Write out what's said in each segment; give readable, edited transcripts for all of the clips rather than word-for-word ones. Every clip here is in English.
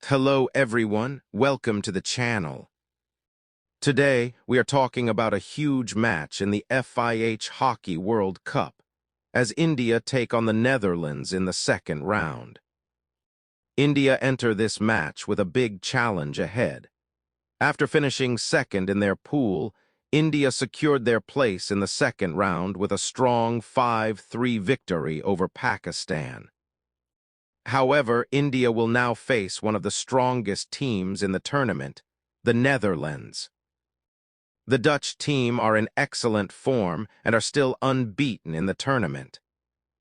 Hello everyone, welcome to the channel. Today, we are talking about a huge match in the FIH Hockey World Cup, as India take on the Netherlands in the second round. India enter this match with a big challenge ahead. After finishing second in their pool, India secured their place in the second round with a strong 5-3 victory over Pakistan. However, India will now face one of the strongest teams in the tournament, the Netherlands. The Dutch team are in excellent form and are still unbeaten in the tournament.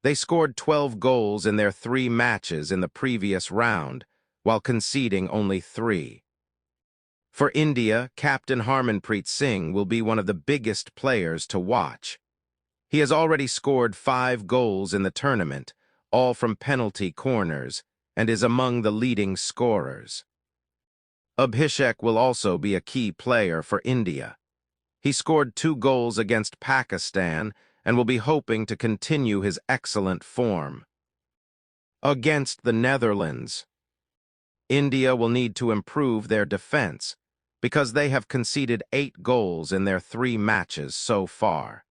They scored 12 goals in their 3 matches in the previous round, while conceding only 3. For India, Captain Harmanpreet Singh will be one of the biggest players to watch. He has already scored 5 goals in the tournament, all from penalty corners, and is among the leading scorers. Abhishek will also be a key player for India. He scored 2 goals against Pakistan and will be hoping to continue his excellent form. Against the Netherlands, India will need to improve their defense because they have conceded 8 goals in their 3 matches so far.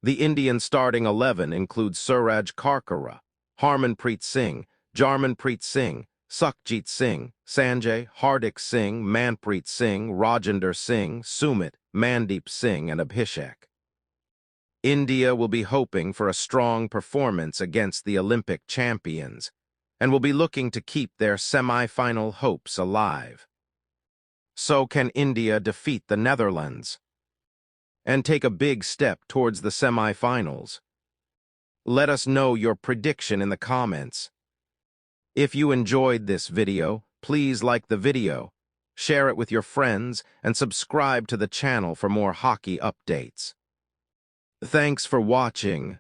The Indian starting 11 includes Suraj Karkara, Harmanpreet Singh, Jarmanpreet Singh, Sukhjit Singh, Sanjay, Hardik Singh, Manpreet Singh, Rajender Singh, Sumit, Mandeep Singh, and Abhishek. India will be hoping for a strong performance against the Olympic champions and will be looking to keep their semi-final hopes alive. So can India defeat the Netherlands and take a big step towards the semi-finals? Let us know your prediction in the comments. If you enjoyed this video, please like the video, share it with your friends, and subscribe to the channel for more hockey updates. Thanks for watching.